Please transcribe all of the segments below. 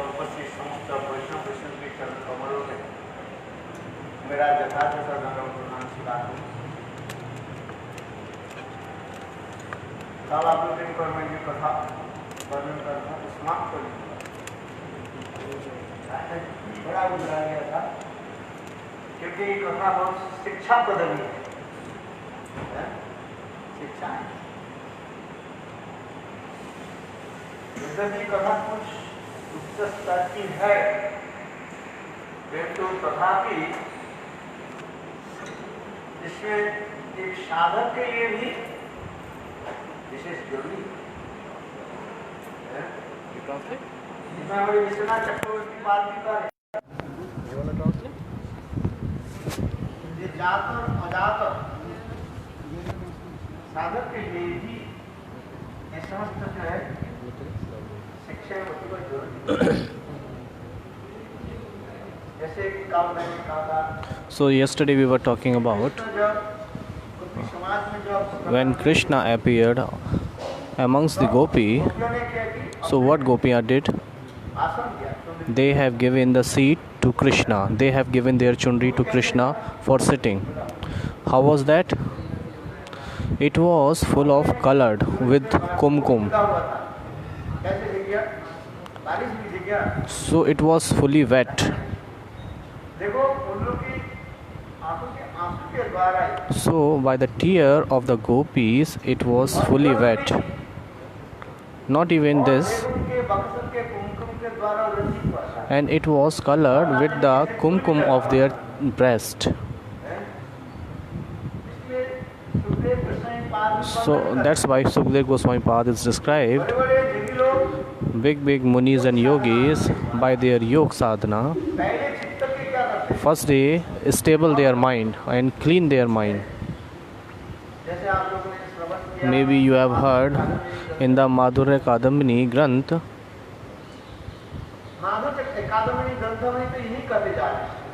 उपस्थित समस्त वैष्णव वैष्णव के चरण कमलों में मेरा यथार्थ दंडवत प्रणाम स्वीकार करूं। कल आप लोग दिन पर मैं ये कथा वर्णन करता हूँ, समाप्त कर बड़ा गुजरा गया था, क्योंकि ये कथा बहुत शिक्षा बदली है। शिक्षा यद्यपि कथा कुछ उच्च स्तर की है, किंतु तथापि इसमें एक साधक के लिए भी विशेष जरूरी है। जितना हमारे विश्वनाथ चक्रवर्ती बात भी कर जात और अजात साधक के लिए भी ये समस्त जो है शिक्षा बहुत जरूरी। जैसे कि कल मैंने कहा था, So yesterday we were talking about when Krishna appeared amongst the gopi. So what Gopiya did? They have given the seat to Krishna. They have given their chundri to Krishna for sitting. How was that? It was full of colored with kumkum. So it was fully wet. So by the tear of the gopis, it was fully wet. Not even this, and it was colored with the kumkum of their breast. So that's why Sukdev Goswami Pad is described, big munis and yogis, by their yoga sadhana, first they stable their mind and clean their mind. Maybe you have heard in the Madhurya Kadambini Granth.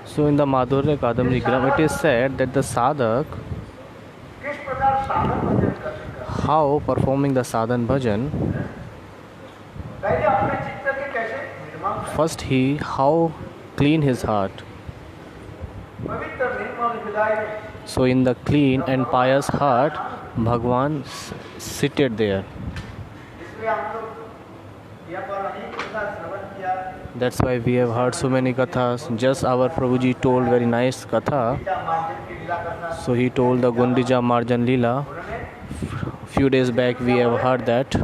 So in the Madhurya Kadambini Granth, it is said that the sadhak, how performing the sadhan bhajan, first he how clean his heart. So in the clean and pious heart, Bhagwan seated there. That's why we have heard so many kathas. Just our Prabhuji told very nice katha. So he told the Gundija Marjan Leela. Few days back we have heard that.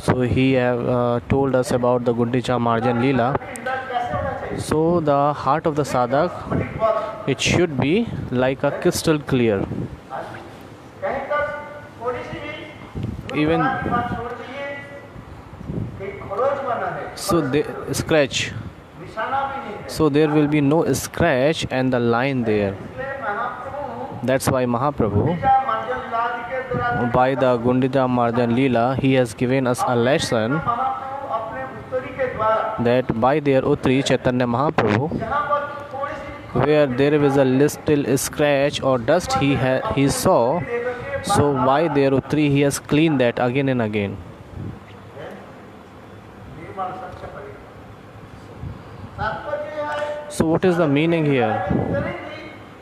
So he have told us about the Gundija Marjan Leela. So the heart of the sadhak, it should be like a crystal clear. Even so they scratch, so there will be no scratch and the line there. That's why Mahaprabhu, by the Gundija Marjan Leela, he has given us a lesson that by their Uttari Chaitanya Mahaprabhu, where there is a little scratch or dust he saw, so by their Uttari he has cleaned that again and again. So what is the meaning here?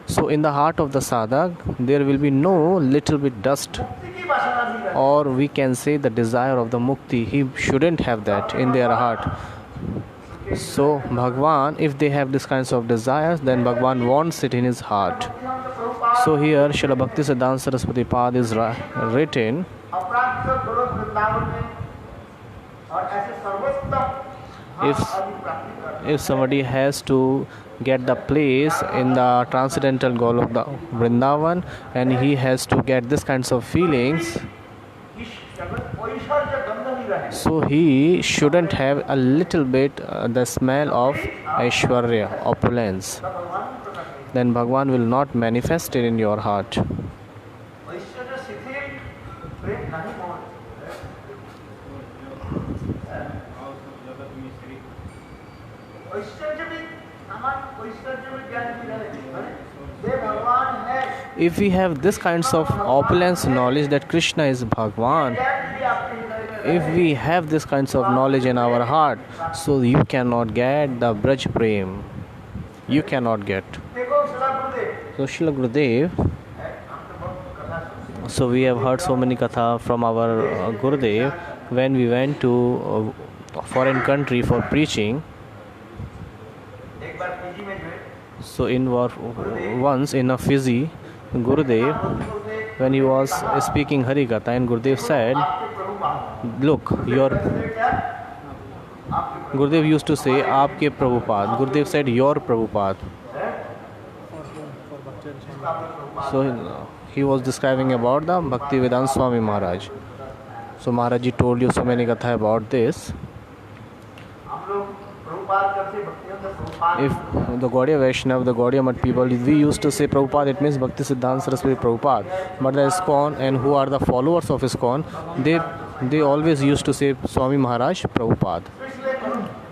So in the heart of the sadhak, there will be no little bit dust, or we can say the desire of the mukti. He shouldn't have that in their heart. So Bhagwan, if they have this kinds of desires, then Bhagwan wants it in his heart. So here Srila Bhakti Siddhanta Saraswati Pad is written, if somebody has to get the place in the transcendental goal of the Vrindavan, and he has to get this kinds of feelings, so he shouldn't have a little bit the smell of Aishwarya, opulence. Then Bhagwan will not manifest it in your heart. If we have this kinds of opulence knowledge that Krishna is Bhagwan, if we have this kinds of knowledge in our heart, so you cannot get the Braj Prem. You cannot get. देखो सदा गुरुदेव So Srila Gurudev, हम तो बहुत कथा सुनते so we have heard so many katha from our Gurudev when we went to a foreign country for preaching. हैं। एक बार PG में जो है So once in a Fiji, Gurudev, उनको से when he was speaking Harikatha, and Gurudev said, आपके प्रभु बात look, your क्या आपके Gurudev used to say, Aapke Prabhupada. Gurudev said, your Prabhupada. So he was describing about the Bhaktivedanta Swami Maharaj. So Maharaj ji told you so many katha about this. हम लोग प्रभुपाद करते Bhaktivedanta Prabhupada If the Gaudiya Vaishnav, the Gaudiya Math people, we used to say Prabhupada, it means Bhakti Siddhanta Saraswati Prabhupada. But the ISKCON and who are the followers of ISKCON, they always used to say Swami Maharaj Prabhupada. तो इसलिए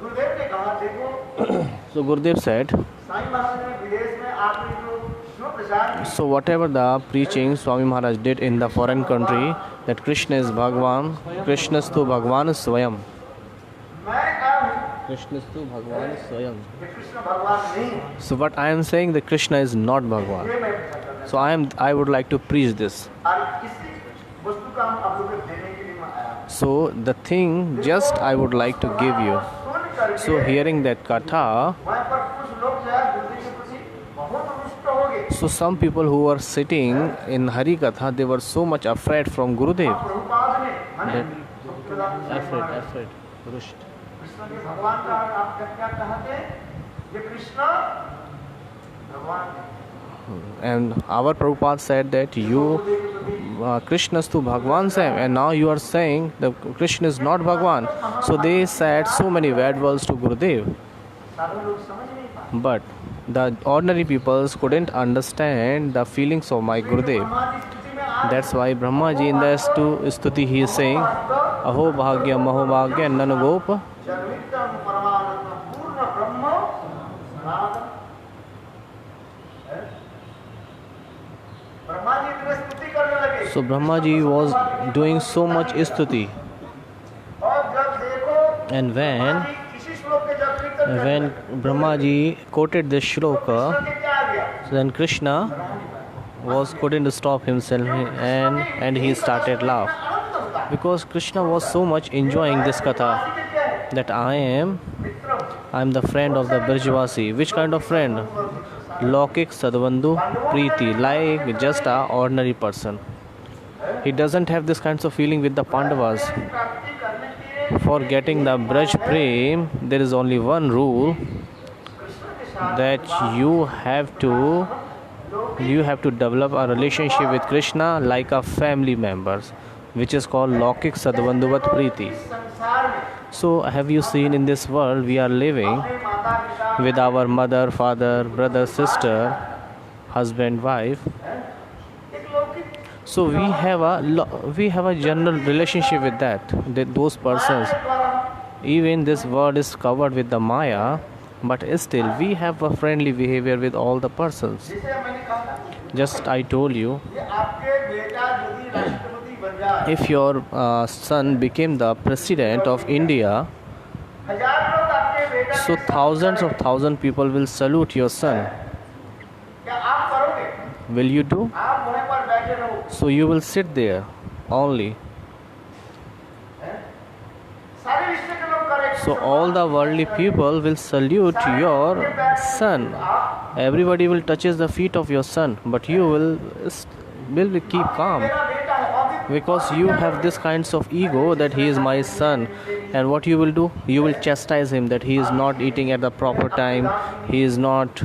गुरुदेव ने कहा देखो So Gurudev said, Sai महाराज ने विदेश में आपने जो प्रचार किया so whatever the preaching Swami Maharaj did in the foreign country, that Krishna is Bhagwan, Krishnastu Bhagwan Swayam. मैं कहा हूँ Krishnastu Bhagwan Swayam. कि कृष्ण भगवान नहीं है। So what I am saying that Krishna is not Bhagwan. ये मैं प्रचार करना So I would like to preach this. और किसी वस्तु का हम आप लोगों को देने के लिए मैं आया हूँ। So the thing just I would like to give you. सुन करके So hearing that katha, वहाँ पर कुछ लोग जो है गुरुदेव के प्रति बहुत रुष्ट हो गए। so some people who were sitting in Hari Katha, they were so much afraid from Gurudev. Prabhupada ने माने That- भक्तिवेदांत स्वामी महाराज, Rushed. कृष्ण के भगवान का आप क्या कहते हैं? ये कृष्ण भगवान है। And our Prabhupada said that you, Krishnastu Bhagwan Sam, and now you are saying that Krishna is not Bhagwan. So they said so many bad words to Gurudev. साधारण लोग समझ नहीं पाते। But the ordinary peoples couldn't understand the feelings of my Gurudev. हमारी स्थिति में आज That's why Brahmaji in the Stuti he is saying, Aho Bhagya Maho Bhagya Nanagop. जन्मितम परमानंद पूर्ण ब्रह्म सनातन। ब्रह्मा जी इतने स्तुति करने लगे So Brahmaji was doing so much stuti. और जब देखो And when ब्रह्मा जी किसी श्लोक के जब कीर्तन करने when लगे, Brahmaji quoted this shloka, Krishna के क्या आ गया? then Krishna couldn't stop himself and he started laugh. आनंद होता है। Because Krishna was so much enjoying this katha वासी के क्या है? that I Mitra am the friend of the Brajvasi. Which kind of friend? Lokik Sadvandu Preeti, like just a ordinary person. He doesn't have this kinds of feeling with the Pandavas. प्राप्ति करने के लिए For getting the Braj Prem, there is only one rule, Krishna के साथ that you have to develop a relationship with Krishna like a family members, which is called Lokik Sadvanduvat Preeti. संसार में So have you seen in this world we are living अपने माता पिता with our mother, father, brother, sister, husband, wife? एक लौकिक So we have a general relationship with those persons. द्वारा Even this world is covered with the Maya, but still we have a friendly behavior with all the persons. जैसे मैंने कहा था, Just I told you, ये आपके बेटा यदि राष्ट्रपति बन जाए, if your son became the president of India, हजार लोग आपके बेटा so के thousands people will salute your son. क्या आप करोगे? Will you do? आप वहीं पर बैठे रहो। So you will sit there only. सारे विश्व के लोग करेंगे। So all the worldly people will salute your son. Everybody will touches the feet of your son, but you will keep calm. मेरा बेटा है, अभी Because you have this kinds of ego that he is my son, and what you will do, you will chastise him that he is not eating at the proper time, he is not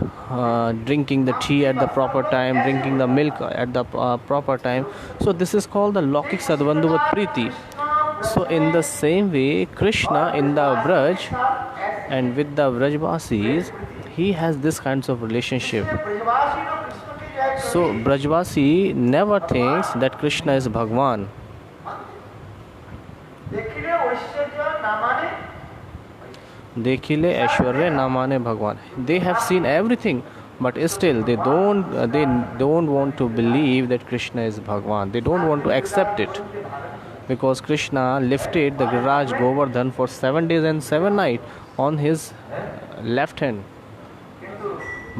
drinking the tea at the proper time, drinking the milk at the proper time. So this is called the Lokik Sadvanduvat Preeti. So in the same way, Krishna in the Braj and with the Brajvasis, he has this kinds of relationship. ब्रजवासी लोग कृष्ण की जय करें। So Brajvasi never thinks that Krishna is Bhagwan. देखिए ऐश्वर्य नामाने Dekhile Aishwarya Namane Bhagwan. They have seen everything, but still they don't want to believe that Krishna is Bhagwan. They don't want to accept it. because Krishna lifted the Giriraj Govardhan for 7 days and 7 nights on his left hand.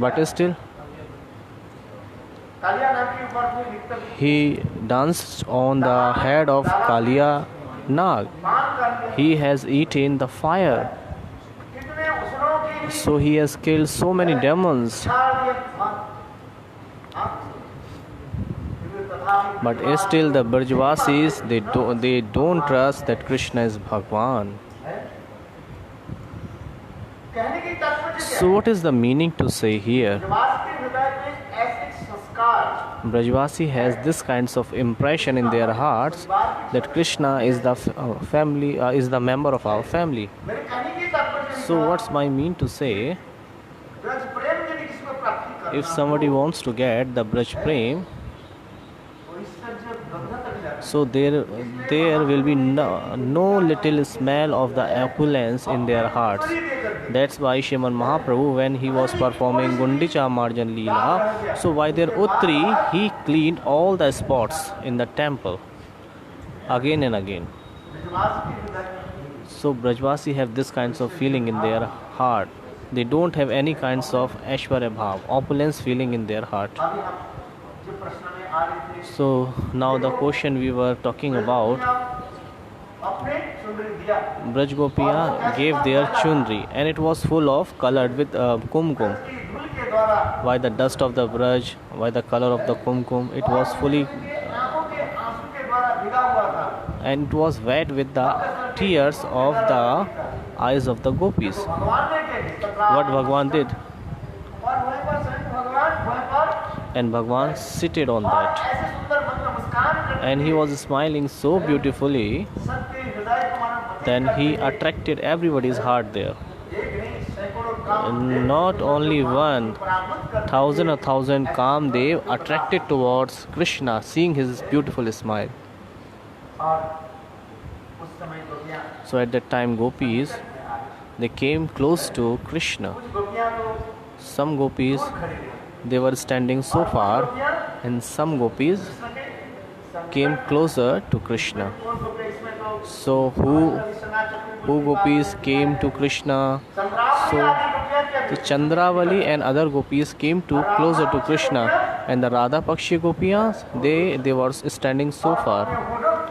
But still, Kaliya नाग के ऊपर भी लिखकर he danced on the head of Kaliya Nag. मान कर लिए He has eaten the fire. कितने उसरों की भी So he has killed so many demons. छाड़ दिए तथा But still the Brajvasis, they don't trust that Krishna is Bhagwan. कहने की तात्पर्य क्या So what is the meaning to say here? है वास के हृदय में ऐसे संस्कार Brajvasi has this kinds of impression in their hearts that Krishna is the family, is the member of our family. मेरे कहने की तात्पर्य So what's my mean to say? Braj प्रेम यदि किसी को प्राप्ति करना If somebody wants to get the Braj Prem, तो इससे जो गंधा तक जाता so there will be no little smell of the opulence in their hearts. That's why Shriman Mahaprabhu, when he was performing Gundicha Marjan Leela, so by their Uttri, he cleaned all the spots in the temple again and again. Brajwas के हृदय में So Brajvasi have this kinds of feeling in their heart. They don't have any kinds of Aishwarya Bhav, opulence feeling in their heart. अभी हम जो प्रश्न में आ रहे थे So now the question we were talking about, अपने सुंदरी दिया Braj Gopiya gave their chundri and it was full of colored with kumkum. की धूल के द्वारा By the dust of the Braj, by the color of the kumkum, it was fully आंखों के आंसू के द्वारा भिगा हुआ था and it was wet with the tears of the eyes of the gopis. भगवान ने क्या What Bhagwan did, और वहीं पर स्वयं भगवान वहीं पर and Bhagwan seated on और that, ऐसे सुंदर मंत्र मुस्कान करते and he was smiling so beautifully सबके हृदय को मानो then he attracted everybody's heart there. एक नहीं सैकड़ों काम Not only one, पराभूत कर thousand or thousand Kamdev attracted towards Krishna, seeing his beautiful smile. और उस समय गोपियां So at that time, gopis, they came close to Krishna. कुछ गोपियां तो Some gopis, खड़ी रही they were standing so far, गोपियां and some gopis सके संग came closer to Krishna. कौन गोपी इसमें तो So who gopis came to Krishna? संग्राम So आदि गोपियां क्या the Chandravali and other gopis came to closer to Krishna, and the Radha Pakshi gopiyas, they were standing so far.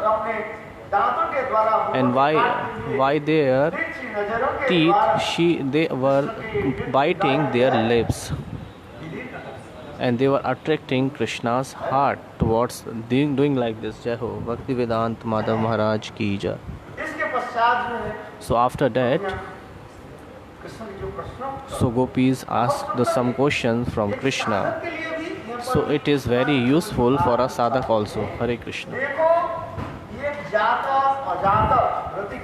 अपने दांतों के द्वारा And why their तिरछी नजरों के द्वारा teeth, they were biting their lips, and they were attracting Krishna's heart towards doing like this. Jai Ho Bhakti Vedant Madhav Maharaj ki jai. इसके पश्चात जो है So after that, कृष्ण के जो प्रश्नों so gopis asked some questions from Krishna. के लिए भी यहाँ So it is very useful for a sadhak also. Hare Krishna. देखो ये जात अजात प्रतीक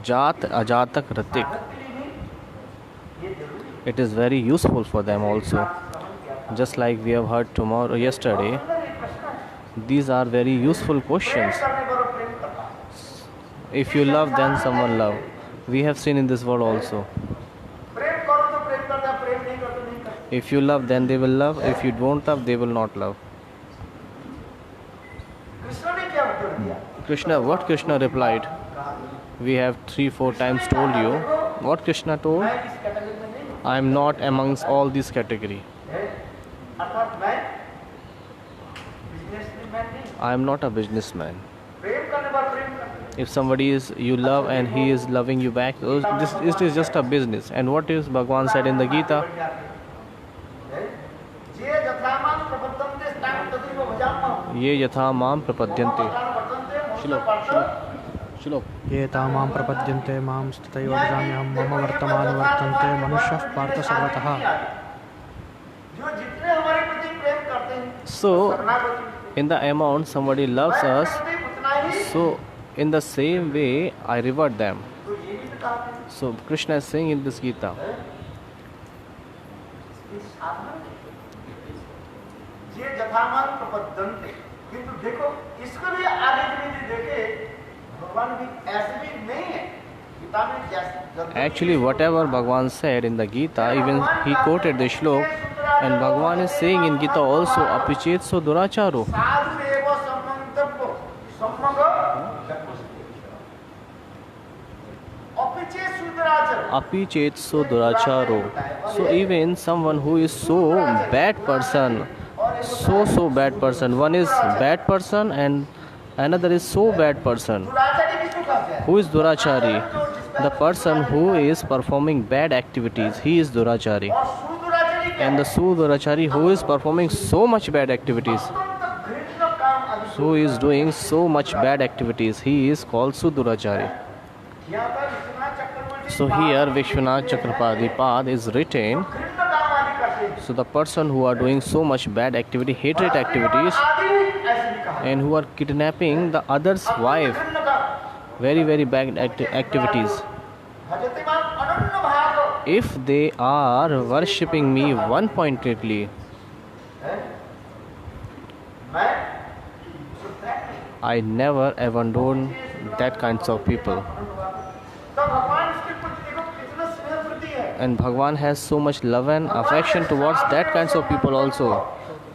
Jat Ajatak Ratik. के लिए भी ये जरूरी It is very useful for them also. Just like we have heard yesterday, है ये प्रश्न है these are very useful questions. करने पर प्रेम करता है If you love, then someone love. We have seen in this world also. प्रेम करो तो प्रेम करता है, प्रेम नहीं करो तो नहीं करता If you love, then they will love. If you don't love, they will not love. Krishna ने क्या उत्तर दिया Krishna, what Krishna replied? We have 3-4 times told you. What Krishna told? मैं इस कैटेगरी में नहीं हूँ I am not amongst all these category. अर्थात मैं बिजनेसमैन नहीं हूँ। I am not a businessman. प्रेम करने पर प्रेम करते If somebody is you love and he is loving you back, this is just a business. And what is Bhagwan said in the Gita? जे यथामान प्रबद्धन्ते तां तथैव भजामः Ye yatha mam prapadyante. Shlok. ये तामां प्रपद्यन्ते मां तथैव भजाम्यहं मम वर्तमानुवर्तन्ते मनुष्यः पार्थ सर्वतः जो जितने हमारे प्रति प्रेम करते हैं So, in the amount somebody loves us, उतना ही so in the same way I reward them. तो ये भी बता दें So Krishna is saying in this Gita. इस साधना जे यथामान प्रबद्धन्ते किंतु देखो इसको भी आगे की विधि देखे भगवान भी ऐसे भी नहीं है गीता में जैसे Actually, whatever Bhagwan said in the Gita, even he quoted the shlok, and Bhagwan is saying in Gita also, apichet so duracharo. साधु एव संबंधव्यो सम्मग पिछे सुदराचर api chet so duracharo. So even someone who is so bad person, so bad person, one is bad person and another is so bad person. दुराचारी किसको कहते हैं? Who is durachari? The person who is performing bad activities, he is durachari. और सुदुराचारी क्या And the sudurachari who is performing so much bad activities, अत्यंत घृणित काम अधिक who is doing so much bad activities, he is called sudurachari. यहाँ पर विश्वनाथ चक्रवर्ती So here Vishwanath Chakraparti Pad is written. घृणित काम आदि करते हैं। So the person who are doing so much bad activity, hatred activities, आदि ऐसे भी कहा and who are kidnapping the other's wife, घृणित काम very bad activities. भजते मां अनन्य भाव If they are worshipping me one-pointedly, मैं I never abandon that kinds of people. तो भगवान इसके प्रति देखो कितना स्नेह वृद्धि है। And Bhagwan has so much love and affection towards that kinds of people also.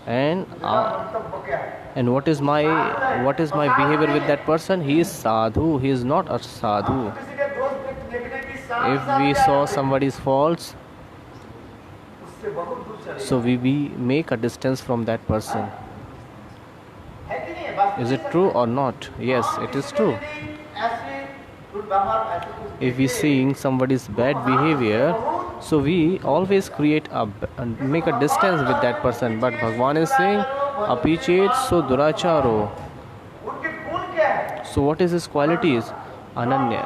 मंतव्य क्या है? And what is my behavior with that person? He is sadhu. He is not a sadhu. किसी के दोष देखने की साथ If we saw somebody's faults, उससे बहुत दूर चले so we make a distance from that person. है कि नहीं है? बस Is it true or not? Yes, it is true. ऐसे दुर्व्यवहार ऐसे कुछ If we seeing somebody's bad behavior, so we always make a distance with that person. But Bhagwan is saying, apichet so duracharo. उनके गुण क्या है? So what is his qualities? Ananya.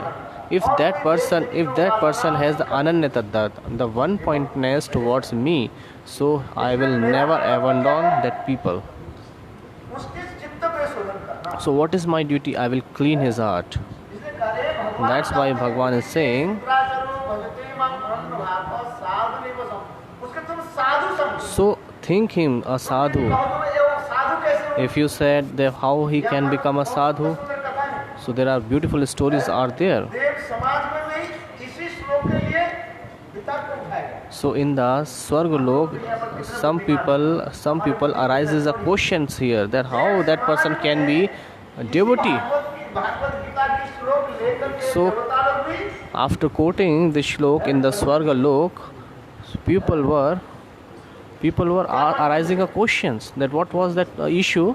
If that person has the ananyata, the one pointness towards me, so I will never abandon that people. उसके चित्त पे शोधन करना। So what is my duty? I will clean his heart. इसलिए कह रहे हैं भगवान That's why Bhagwan is saying, दुराचारो भजते मां अनन्य भाव साधु नहीं बसम। उसके तुम साधु समझो। so think him a sadhu. कहो तुम ये वो साधु कैसे हो? If you said that how he can become a sadhu, सुंदर कथा है। so there are beautiful stories are there. देव समाज में भी इसी श्लोक के लिए वितर्क उठाएगा। So in the Swargalok, some people arises a questions here that how that person can be a devotee. Bhagavat Gita की श्लोक लेकर के So- देवता लोग भी After quoting the shlok in the Swargalok, people were arising a questions that what was that issue.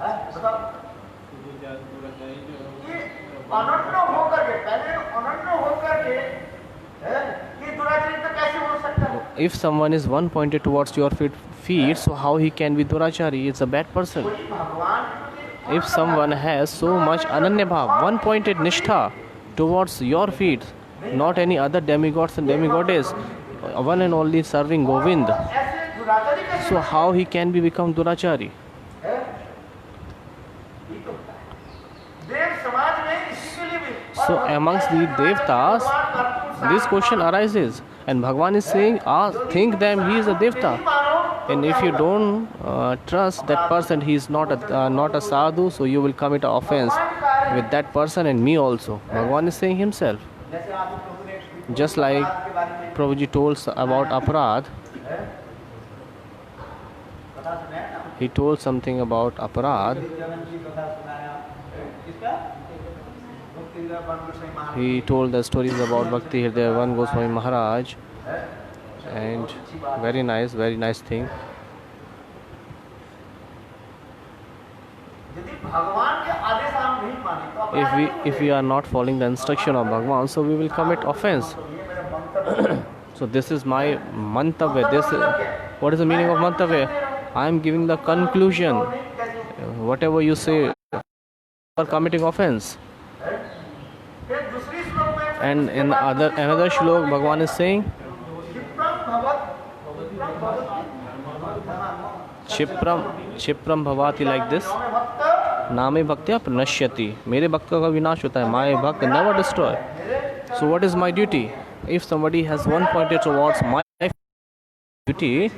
ये अनन्य होकर के पहले अनन्य होकर के ये दुराचरित कैसे हो सकता है? If someone is one pointed towards your feet, so how he can be durachari? It's a bad person. कोई भगवान के प्रति If someone has so much ananya bhav, one pointed nishtha towards your feet, not any other demigods and demigoddess, one and only serving Govind, ऐसे दुराचारी कैसे so how he can become durachari? है? ये तो होता है। देव समाज में इसी के लिए भी So amongst the devtas, भगवान कर्पूर this question arises, and Bhagwan is saying, think them he is a devta. मानो And if you don't trust that person, he is not a sadhu, so you will commit an offense with that person and me also. Bhagwan is saying himself. जैसे आप लोगों ने Just like के बारे में Prabhuji told about aparad, कथा सुनाया ना he told something about aparad. Jagan की कथा सुनाया किसका भक्ति विद्यापन गोस्वामी महाराज He told the stories about Bhakti Hridayavan Goswami Maharaj, and very nice thing. यदि भगवान के आदेश हम नहीं माने तो अपराध If we are not following the instruction of Bhagwan, so we will commit offense. ये मेरा मंतव्य So this is my mantavya. What is the meaning of mantavya? I am giving the conclusion. Whatever you say, you are committing offense. फिर दूसरी श्लोक में And in another shlok, Bhagwan is saying, क्षिप्रम भवत Chipram bhavati, like this. में भक्त Name bhaktya pranashyati. मेरे भक्त का विनाश होता है. My bhakt never destroy. So what is my duty? If somebody has one pointed towards my duty,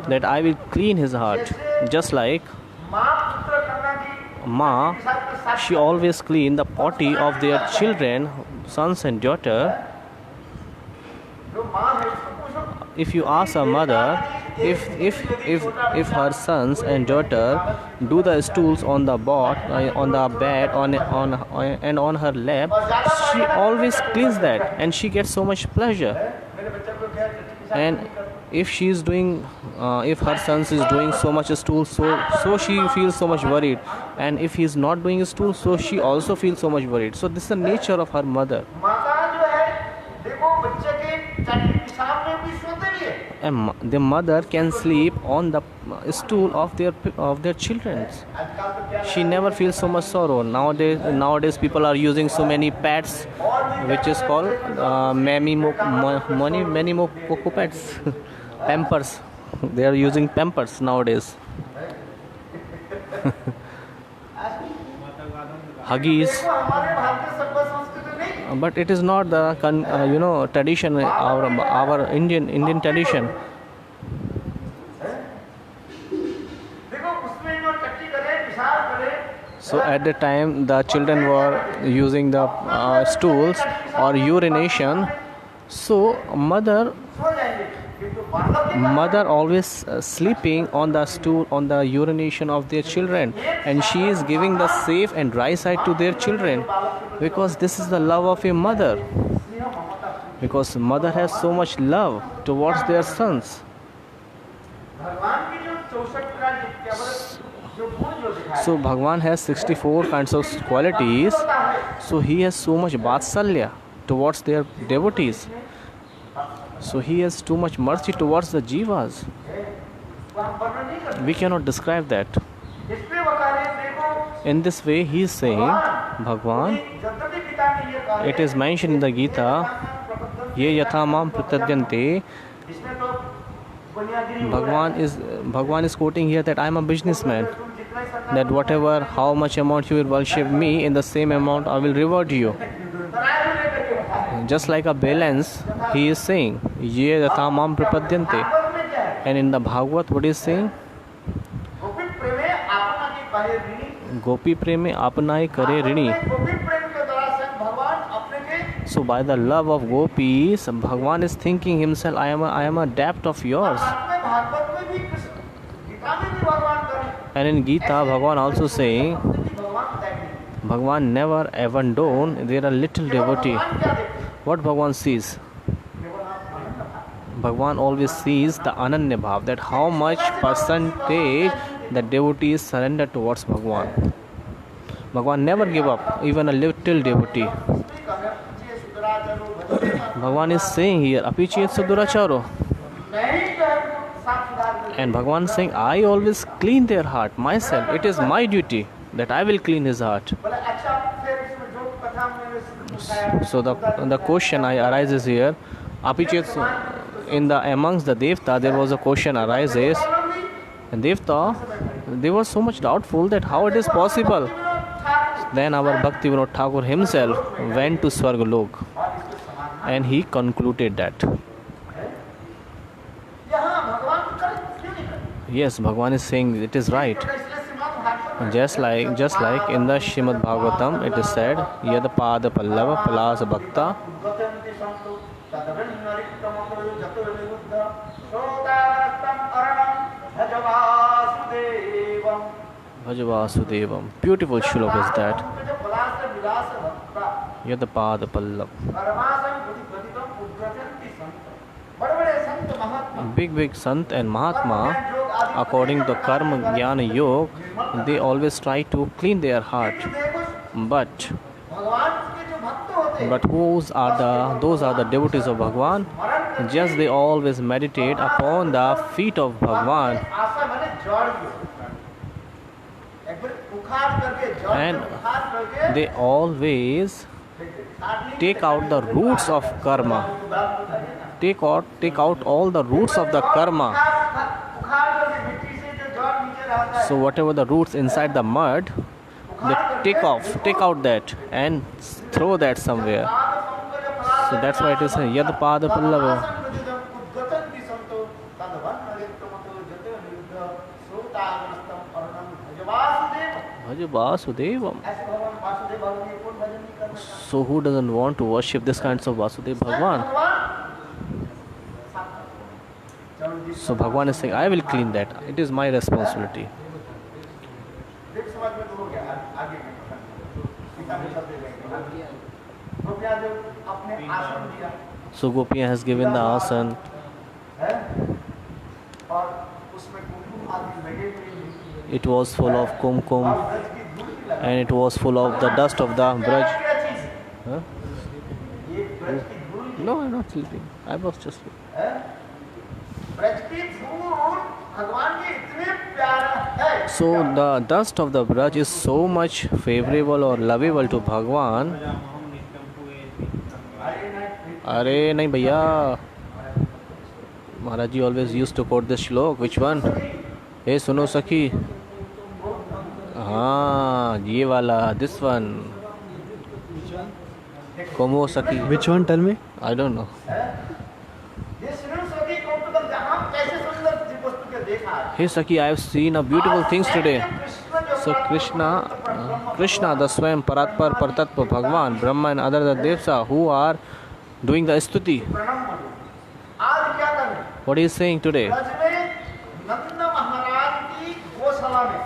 that I will clean his heart. Just like माँ पुत्र कन्या की Ma, साथ साथ she always clean the potty of their children, sons and daughter. जो माँ है उसको पूछो If you ask a mother, if her sons and daughter do the stools on the on the bed and on her lap, she always cleans that and she gets so much pleasure. मेरे बच्चे को क्या है, And if she is doing if her sons is doing so much stool, so she feels so much worried, and if he is not doing stool, so she also feels so much worried. So this is the nature of her mother. माता जो है देखो बच्चे के चाटी पेशाब में भी सोते भी है। And the mother can sleep on the stool of their children. आजकल तो क्या She never feels so much sorrow. Nowadays people are using so many pads, which is called many more coco pads, pampers. They are using pampers nowadays. Huggies. देखो हमारे भारतीय सभ्य संस्कृति नहीं, But it is not the tradition, our Indian tradition. देखो उसमें जो टट्टी करे पेशाब करे, So at the time the children were using the stools or urination, so mother सो जाएंगे, किंतु बालक की mother always sleeping on the stool on the urination of their children, and she is giving the safe and dry side to their children, because this is the love of a mother, स्नेह ममता, because mother has so much love towards their sons. भगवान की जो 64 प्रकार की केवल जो गुण जो दिखाए So Bhagwan has 64 kinds of qualities, होता है, so he has so much vatsalya towards their devotees, so he has too much mercy towards the jivas. वो हम वर्णन नहीं करते। We cannot describe that. इसलिए वो कह रहे हैं, देखो In this way he is saying, Bhagwan, यद्यपि पिता ने ये कहा it is mentioned in the Gita, ye yatha mam pratyante. इसमें तो बुनियादी Bhagwan is quoting here that I am a businessman, तुम जितना ही सरकार that whatever how much amount you will worship me, in the same amount I will reward you. तराई को लेकर के बता, Just like a balance, he is saying ye yatha mam prapadyante. Bhagavat में क्या है, And in the Bhagavad, what is saying? गोपी प्रेमे आपना की कहे ऋणी, Gopi preme apnaye kare rini. गोपी प्रेम के द्वारा स्वयं भगवान अपने के So by the love of gopis, Bhagwan is thinking himself, I am a debt of yours. अपने भागवत में भी कृष्ण, गीता में भी भगवान करें, And in Gita, Bhagwan also saying, भगवान त्यागी, Bhagwan never abandon their little devotee. भगवान क्या देखते, What Bhagwan sees? केवल आप आनंद पाते। Bhagwan always sees the Ananya Bhav, that how much percentage the devotees surrender towards Bhagwan. Bhagwan never give up even a little devotee. Bhagwan is saying here, Apichet Suduracharo. And Bhagwan is saying, I always clean their heart myself. It is my duty that I will clean his heart. So the question arises here, Apichet, in the amongst the Devta, there was a question arises, and Devta, they were so much doubtful that how it is possible. Then our Bhakti Vinod Thakur himself went to Swargalok, and he concluded that. Yes, Bhagwan is saying it is right. Just like in the Shrimad Bhagavatam, it is said, Yad Pada Pallava Palasa Bhakta Bhajavasudevam. Beautiful shlok is that. Yad Pada Pallava. Big Sant and Mahatma, according to Karma Jnana Yoga, they always try to clean their heart. But those are the devotees of Bhagwan. Just they always meditate upon the feet of Bhagwan, and they always take out the roots of karma. Take out all the roots of the karma. So whatever the roots inside the mud, they take out that and throw that somewhere. So that's why it is Yad Pada Pallava. Bhaja Vasudevam. So who doesn't want to worship this kinds of Vasudeva Bhagwan? So Bhagwan is saying, I will clean that. It is my responsibility. देख समाज में तो हो गया आगे के प्रसंग सीता में शब्द देंगे गोपियां जो अपने आसन दिया So Gopiya has given the asan, है और उसमें कुमकुम आदि लगे हुए it was full of kumkum और ब्रज की धूल की लगा and it was full of the dust of the Braj. क्या चीज Huh? ये ब्रज की धूल No, I'm not sleeping. I was just sleeping. है ब्रज की धूल भगवान के इतने प्यारा है So the dust of the Braj is so much favorable or lovable to Bhagwan. अरे नहीं भैया, Maharaj ji always used to quote this shlok. Which one? Hey, सुनो सखी. हाँ, ये वाला, this one. Como सखी? Which one? Tell me. I don't know. ये सुनो सखी कौतुक जहां कैसे सुंदर वस्तु के देखा है Hey Saki, I have seen a beautiful things today. So Krishna, the Swayam Paratpar Paratatva Bhagwan, Brahma and other the Devsa who are doing the stuti. प्रणम करो आज क्या कर रहे हैं What he is saying today? Braj में नंद महाराज की गौशाला में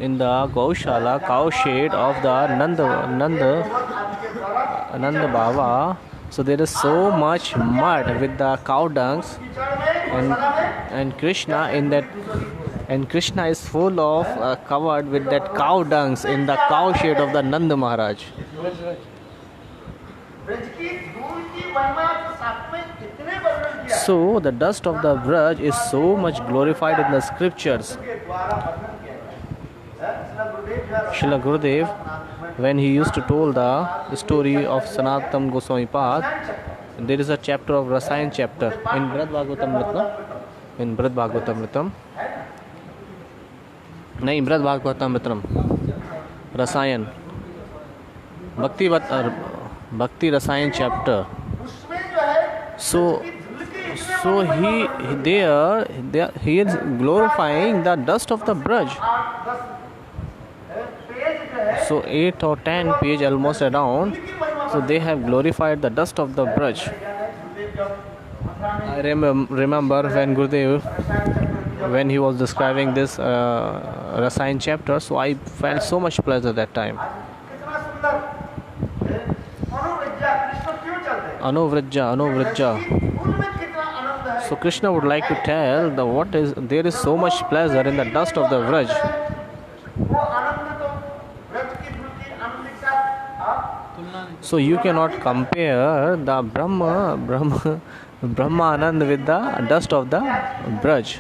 In the Gaushala, cow shed of the Nanda Baba, so there is so much mud with the cow dungs, कीचड़ में गौशाला में and Krishna in that, and Krishna is full of covered with that cow dungs in the cow shed of the Nanda Maharaj. Braj की धूल की महिमा के साथ में कितने वर्णन किया So the dust of the Braj is so much glorified in the scriptures. के द्वारा वर्णन किया गया है श्रील गुरुदेव जी Srila Gurudev, when he used to tell the story of Sanatana Goswami Pad, there is a chapter of Rasayan chapter in Brihad Bhagavatamritam. In Brihad Bhagavatamritam. नहीं, Brihad Bhagavatamritam. Rasayan. Bhakti Rasayan chapter. उसमें जो है So धूल की इतने there he is glorifying the dust of the Braj. 8-10 page जो है So 8 or 10 page almost around. की महिमा So they have glorified the dust of the Braj. गुरुदेव जब मथुरा में I remember when Gurudev, when he was describing this Rasayan chapter, so I felt so much pleasure that time. कितना सुंदर अनुव्रज्जा कृष्ण क्यों चलते हैं Anuvrajja. उनमें कितना आनंद है So Krishna would like to tell there is so much pleasure in the dust of the Braj. वो आनंद तो व्रत की धूल की आनंद के साथ आप So you cannot compare the Brahma Anand with the dust of the Braj.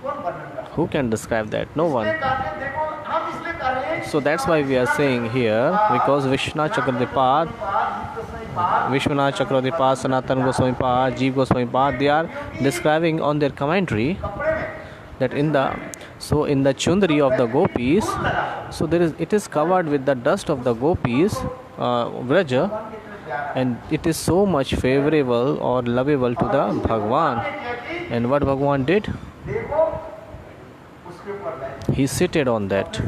कौन वर्णन कर Who can describe that? No one. कहते देखो हम इसलिए कर रहे हैं So that's why we are saying here, because Vishwanath Chakradipad, Vishwanath Chakradipad, Sanatana Goswami Pad, Jeev Goswami Pad, they are describing on their commentary कपड़े में that in the chundari of the gopis, so it is covered with the dust of the gopis, Vraja, and it is so much favorable or lovable to the Bhagwan. And what Bhagwan did? देखो उसके ऊपर बैठ He seated on that,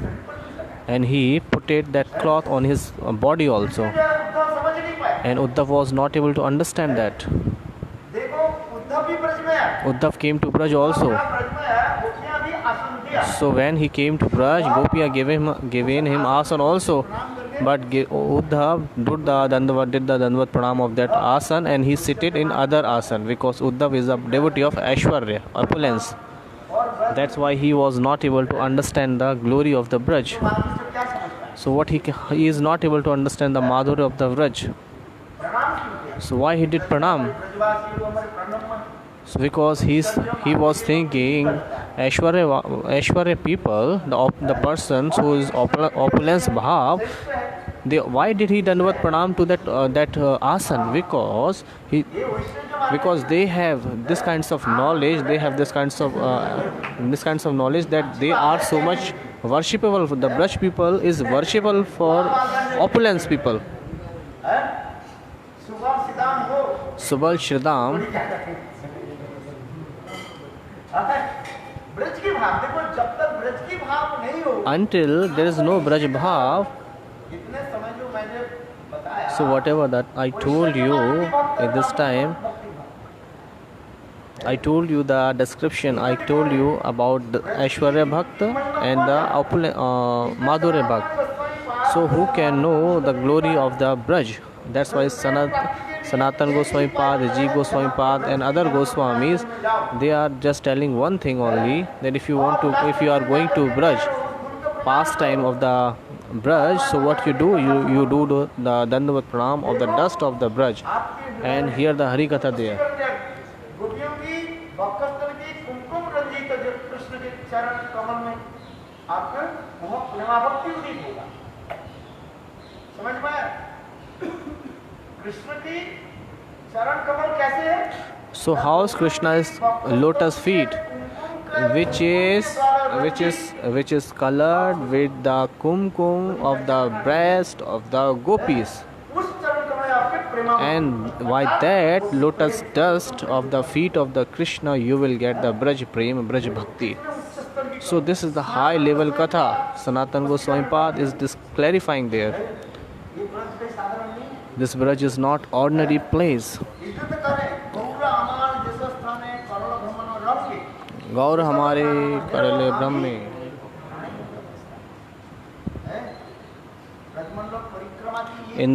and he put that cloth on his body also. Uddhav समझ नहीं पाए And Uddhav was not able to understand that. देखो उद्धव भी ब्रज में है Uddhav came to Braj also. Braj में है गोपियां भी आसन दिया So when he came to Braj, Gopiya given him asan also. But Uddhav did the Dandvat Pranam of that asan, and he seated in other asan because Uddhav is a devotee of Aishwarya, opulence. That's why he was not able to understand the glory of the Braj. आदमी से क्या समझ पाए So what he is not able to understand the Madhurya of the Braj. प्रणाम क्यों किया So why he did Pranam? ब्रजवासी लोग हमारे प्रणम So because he was thinking Aishwarya people, the persons who is opulence bhav, why did he Dandavat Pranam to that asan? Because they have this kinds of knowledge, this kinds of knowledge that they are so much worshipable. The Braj people is worshipable for opulence people. सुबह सिद्धांत हो Subal Shridam. Braj की भाव देखो जब तक ब्रज की भाव नहीं हो Until there is no Braj bhav, इतने समय जो मैंने बताया so whatever that I told you at this time, I told you the description. I told you about the Aishwarya Bhakt and the Madhurya Bhakt. So who can know the glory of the Braj? That's why Sanatan Goswami Pad, Rajiv Goswami Pad, and other Goswamis, they are just telling one thing only, that if you are going to Braj, pastime of the Braj, so what you do, you do the Dandavat Pranam of the dust of the Braj, and hear the Hari Katha there. गोपियों की वक्षस्थल की कुमकुम रंजित जो कृष्ण के चरण कमल में आपका वह प्रेमाभक्ति उदित होगा। समझ में आया? कृष्ण की चरण कमल कैसे है? So how's Krishna's lotus feet, which is colored with the kumkum of the breast of the gopis, उस चरण कमल में आपके प्रेमाभक्ति, and by that lotus dust of the feet of the Krishna you will get the Braj Prem, Braj Bhakti. उच्च स्तर की So this is the high level katha. Sanatan Goswami Pad is this clarifying there. ये ब्रज कोई साधारण नहीं है। This Braj is not ordinary place. युद्ध करें गौर हमार जिस स्थाने करोड़ भ्रमण रंगे Gaur hamare karale brahme. Brajmandal परिक्रमा की ये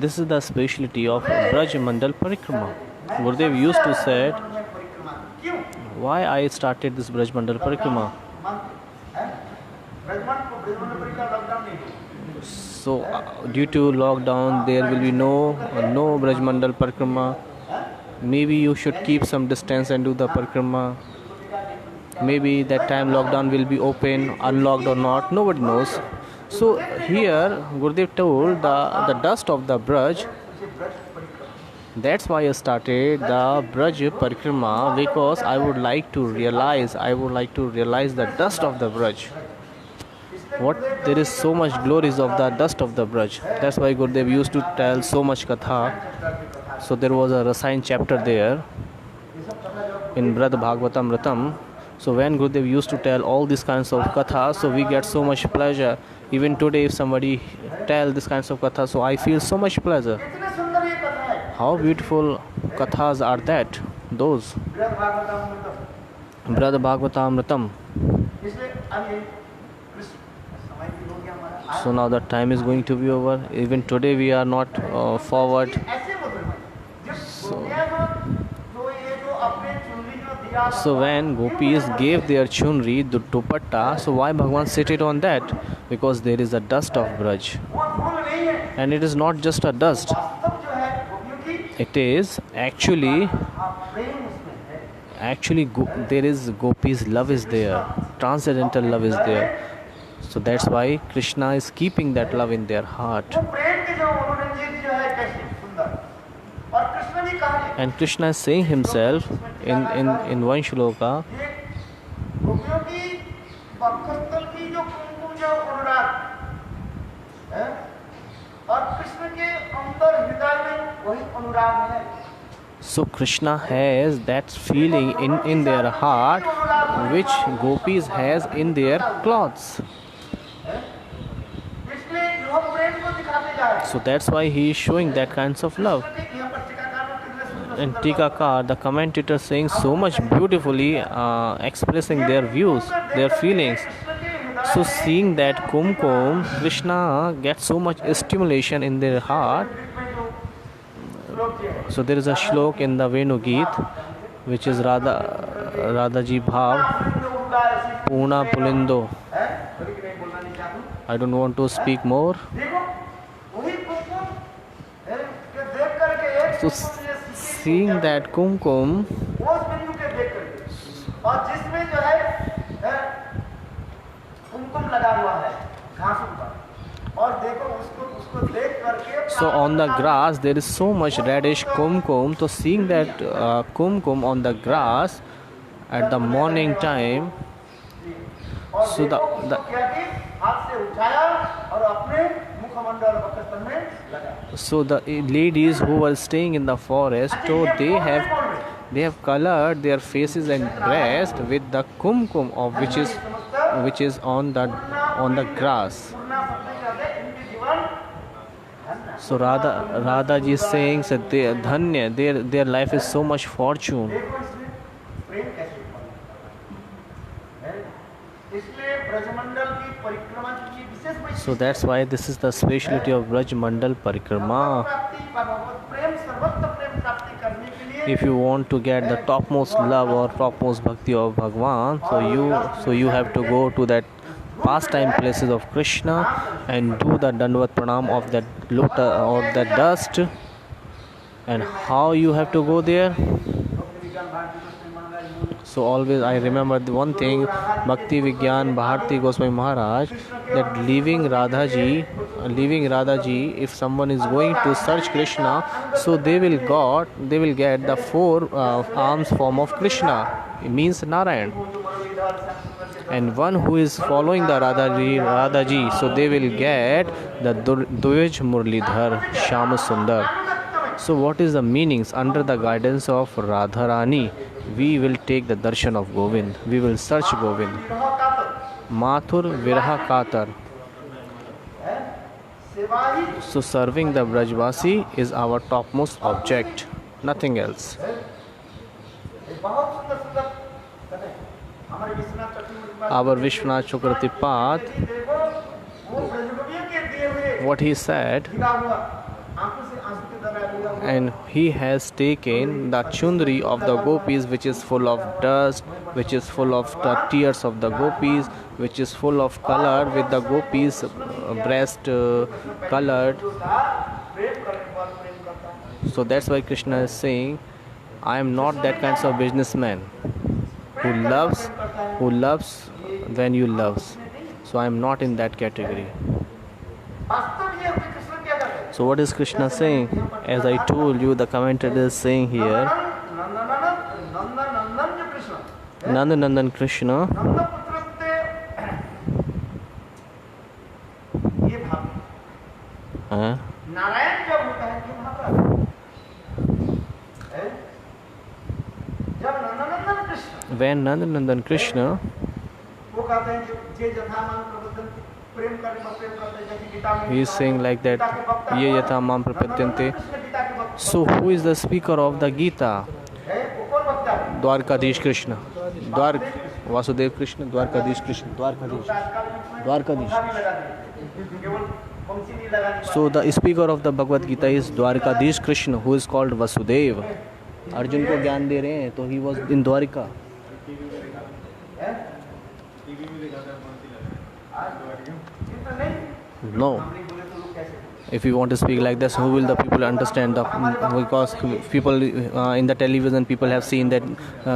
This is the speciality of Braj Mandal Parikrama. Gurudev used to say, में परिक्रमा की। क्यों? why I started this Braj Mandal Parikrama. Brajmandal परिक्रमा लॉकडाउन नहीं हुई। So due to lockdown there will be no Braj Mandal Parikrama. Maybe you should keep some distance and do the Parikrama. Maybe that time lockdown will be open, unlocked or not, nobody knows. So here Gurudev told the dust of the Braj. That's why I started the Braj Parikrama, because I would like to realize the dust of the Braj. There is so much glories of the dust of the Braj. That's why Gurudev used to tell so much katha. So there was a Rasayan chapter there in Brad Bhagavatamritam. So when Gurudev used to tell all these kinds of katha, so we get so much pleasure. Even today if somebody tell these kinds of katha, so I feel so much pleasure. कितने सुंदर ये कथा है। How beautiful kathas are that, those. बृहद भागवतम में Brad Bhagavatamritam. इसलिए अब ये कृष्ण समय भी हो गया हमारा। So now the time is going to be over. Even today we are not forward. ऐसे बोल रहे हैं जब गोपियाँ जो ये जो अपने चुनरी जो दिया So when gopis gave their chunri, the dupatta, so why Bhagwan seated on that? Because there is a dust of Braj. वो भूल नहीं है। And it is not just a dust. वास्तव जो है गोपियों की It is actually प्रेम उसमें है। there is gopis love is there. Transcendental love is there. So that's why Krishna is keeping that love in their heart. वो प्रेम की जो मनोरंजित जो है कैसी सुंदर। और कृष्ण भी कहा And Krishna is saying himself in one shloka, ये गोपियों की वक्षस्थल की जो कुमकुम जो अनुराग है और कृष्ण के अंदर हृदय में वही अनुराग है। so Krishna has that feeling in their heart which gopis has in their clothes. इसलिए यह प्रेम को दिखाते जा रहे हैं। So that's why he is showing that kinds of love. यहाँ पर टीकाकार में कितने सुंदर And Tikakar, the commentator, saying so much beautifully, expressing their views, their feelings. So seeing that Kumkum, Krishna gets so much stimulation in their heart. So there is a shlok in the Venu Geet, which is Radhaji Bhav, Puna Pulindo. I don't want to speak more. देखो वही कुमकुम के देख करके एक So कुमकुम ये seeing that Kumkum, उस बिंदु के देख करके और जिसमें जो है कुमकुम लगा हुआ है घासों पर और देखो उसको देख करके so on the grass there is so much reddish Kumkum. So seeing that Kumkum on the grass at the morning time, और so देखो उसको क्या कि हाथ से उठाया और अपने मुखमंडल वक्षस्थल में लगाया। so the ladies who were staying in the forest, so they have colored their faces and breast with the Kumkum of which is on the grass. पूर्णा शब्द क्या है इनके जीवन So Radha ji is saying that they dhanya, their life is so much fortune. देखो इसमें ब्रजमंडल की परिक्रमा की विशेष वैशिष्ट्य So that's why this is the speciality of Braj Mandal Parikrama. प्राप्ति का भगवत प्रेम सर्वत्र प्रेम प्राप्ति करने के लिए If you want to get the topmost love or topmost bhakti of Bhagwan, so you have to go to that pastime places of Krishna and do the Dandavat Pranam of that lotus or that dust. And how you have to go there? So always I remember the one thing, Bhakti Vigyan Bharati Goswami Maharaj, that leaving Radhaji, if someone is going to search Krishna, so they will get the four arms form of Krishna. It means Narayan. And one who is following the Radhaji, so they will get the Dvij Murlidhar Shyam Sundar. So what is the meanings? Under the guidance of Radharani, we will take the darshan of Govind. We will search Govind. Mathur Viraha Katar. So serving the Brajvasi is our topmost object, nothing else. Our Vishwanath Chakravarti, what he said, and he has taken the chundri of the gopis, which is full of dust, which is full of the tears of the gopis, which is full of color with the gopis breast colored. So that's why Krishna is saying, I am not that kind of businessman who loves when you loves. So I am not in that category. So what is Krishna saying? As I told you, the commentator is saying here, Nanda Nandan Krishna, Narayan जब होता है ये महाप्रभु जब Nandanandan Krishna when Nanda Nandan Krishna, वो कहते हैं जे यथामान प्रबोधन प्रेम करने में प्रेम करते हैं जैसे गीता में he is saying like that, Ye Yatha Mam Prapadyante. So who is the speaker of the Gita? Dwarkadish Krishna. Vasudev Krishna, Dwarkadish Krishna, Dwarkadish. So the speaker of the Bhagavad Gita is Dwarkadish Krishna, who is called Vasudev. Arjun को ज्ञान दे रहे हैं तो he was in Dwarika. No. If you want to speak like this, who will the people understand? Because people in the television, people have seen that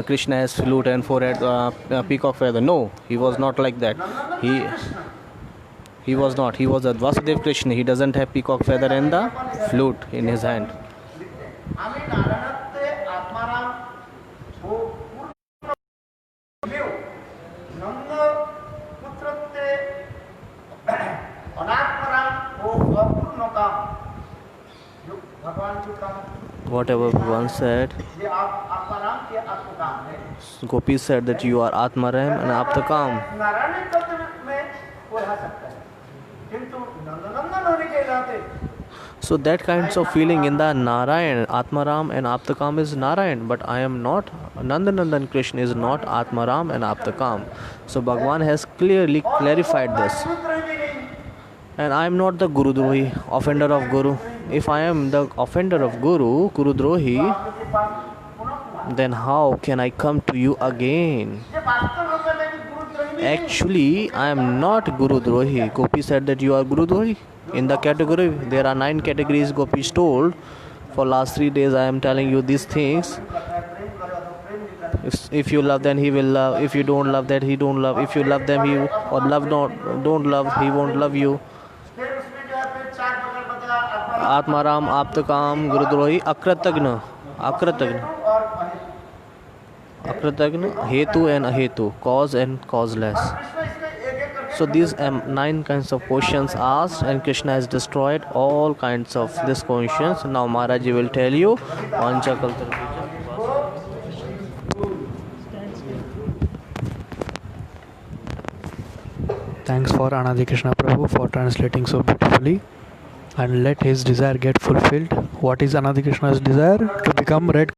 Krishna has flute and forehead, peacock feather. No, he was not like that. He was not. He was a Vasudev Krishna. He doesn't have peacock feather and the flute in his hand. Whatever Bhagavan said, Gopi said that you are Atmaram and Aptakam. So that kinds of feeling in the Narayan, Atmaram and Aptakam is Narayan, but I am not. Nandanandan Krishna is not Atmaram and Aptakam. So Bhagavan has clearly clarified this. And I am not the Guru Drohi, offender of Guru. If I am the offender of Guru Drohi, then how can I come to you again? Actually, I am not Guru Drohi. Gopi said that you are Guru Drohi. In the category, there are 9 categories Gopi told. For last 3 days, I am telling you these things. If you love, then he will love. If you don't love, that he don't love. If you love them, he or love don't love, he won't love you. Atmaram, Aptakam, Gurudrohi, Akratagna, Hetu and Ahetu, cause and causeless. So these 9 kinds of questions asked, and Krishna has destroyed all kinds of these questions. Now Maharaji will tell you. Thanks for Anadi Krishna Prabhu for translating so beautifully. And let his desire get fulfilled. What is Anadi Krishna's desire? To become red